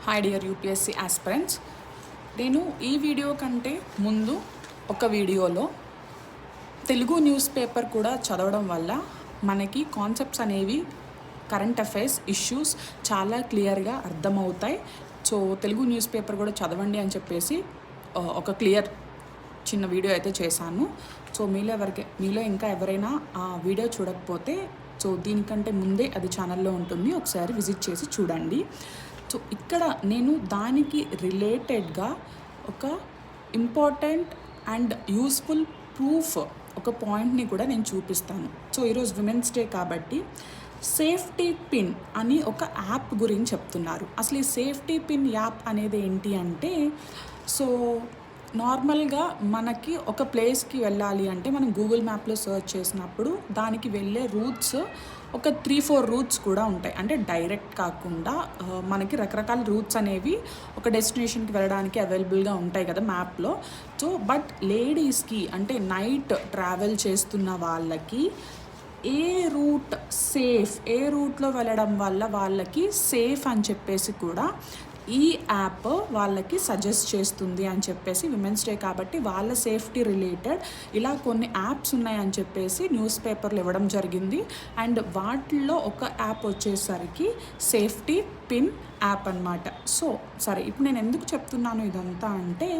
Hi dear UPSC aspirants. నేను ఈ video కంటే ముందు ఒక వీడియోలో తెలుగు న్యూస్ పేపర్ కూడా చదవడం వల్ల మనకి కాన్సెప్ట్స్ అనేవి కరెంట్ అఫైర్స్ ఇష్యూస్ చాలా క్లియర్గా అర్థమవుతాయి. సో తెలుగు న్యూస్ పేపర్ కూడా చదవండి అని చెప్పేసి ఒక క్లియర్ చిన్న వీడియో అయితే చేశాను. సో మీలో ఇంకా ఎవరైనా ఆ వీడియో చూడకపోతే సో దీనికంటే ముందే అది ఛానల్లో ఉంటుంది, ఒకసారి విజిట్ చేసి చూడండి. సో ఇక్కడ నేను దానికి రిలేటెడ్గా ఒక ఇంపార్టెంట్ అండ్ యూస్ఫుల్ ప్రూఫ్ ఒక పాయింట్ని కూడా నేను చూపిస్తాను. సో ఈరోజు విమెన్స్ డే కాబట్టి సేఫ్టీ పిన్ అని ఒక యాప్ గురించి చెప్తున్నారు. అసలు ఈ సేఫ్టీ పిన్ యాప్ అనేది ఏంటి అంటే, సో నార్మల్గా మనకి ఒక ప్లేస్కి వెళ్ళాలి అంటే మనం గూగుల్ మ్యాప్లో సెర్చ్ చేసినప్పుడు దానికి వెళ్ళే రూట్స్ ఒక 3-4 రూట్స్ కూడా ఉంటాయి. అంటే డైరెక్ట్ కాకుండా మనకి రకరకాల రూట్స్ అనేవి ఒక డెస్టినేషన్కి వెళ్ళడానికి అవైలబుల్గా ఉంటాయి కదా మ్యాప్లో. సో బట్ లేడీస్కి అంటే నైట్ ట్రావెల్ చేస్తున్న వాళ్ళకి ఏ రూట్లో వెళ్ళడం వల్ల వాళ్ళకి సేఫ్ అని చెప్పేసి కూడా ఈ యాప్ వాళ్ళకి సజెస్ట్ చేస్తుంది అని చెప్పేసి విమెన్స్ డే కాబట్టి వాళ్ళ సేఫ్టీ రిలేటెడ్ ఇలా కొన్ని యాప్స్ ఉన్నాయని చెప్పేసి న్యూస్ పేపర్లు ఇవ్వడం జరిగింది. అండ్ వాటిల్లో ఒక యాప్ వచ్చేసరికి సేఫ్టీ పిన్ యాప్ అన్నమాట. సో సరే, ఇప్పుడు నేను ఎందుకు చెప్తున్నాను ఇదంతా అంటే,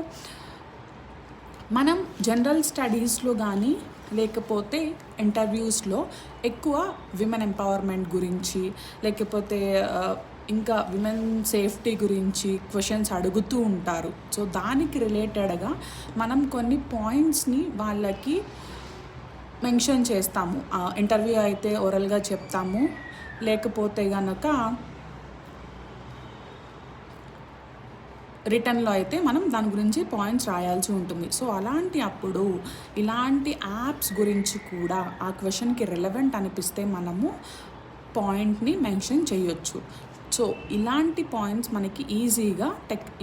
మనం జనరల్ స్టడీస్లో కానీ లేకపోతే ఇంటర్వ్యూస్లో ఎక్కువ విమెన్ ఎంపవర్మెంట్ గురించి లేకపోతే ఇంకా విమెన్ సేఫ్టీ గురించి క్వశ్చన్స్ అడుగుతూ ఉంటారు. సో దానికి రిలేటెడ్గా మనం కొన్ని పాయింట్స్ని వాళ్ళకి మెన్షన్ చేస్తాము. ఇంటర్వ్యూ అయితే ఓరల్గా చెప్తాము, లేకపోతే కనుక రిటర్న్లో అయితే మనం దాని గురించి పాయింట్స్ రాయాల్సి ఉంటుంది. సో అలాంటి అప్పుడు ఇలాంటి యాప్స్ గురించి కూడా ఆ క్వశ్చన్కి రిలవెంట్ అనిపిస్తే మనము పాయింట్ని మెన్షన్ చేయొచ్చు. సో ఇలాంటి పాయింట్స్ మనకి ఈజీగా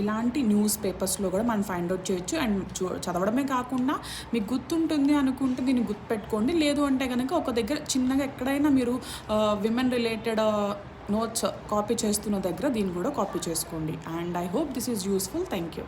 ఇలాంటి న్యూస్ పేపర్స్లో కూడా మనం ఫైండ్ అవుట్ చేయొచ్చు. అండ్ చదవడమే కాకుండా మీకు గుర్తుంటుంది అనుకుంటే దీన్ని గుర్తుపెట్టుకోండి. లేదు అంటే కనుక ఒక దగ్గర చిన్నగా ఎక్కడైనా మీరు విమెన్ రిలేటెడ్ నోట్స్ కాపీ చేస్తున్న దగ్గర దీన్ని కూడా కాపీ చేసుకోండి. And I hope this is useful. Thank you.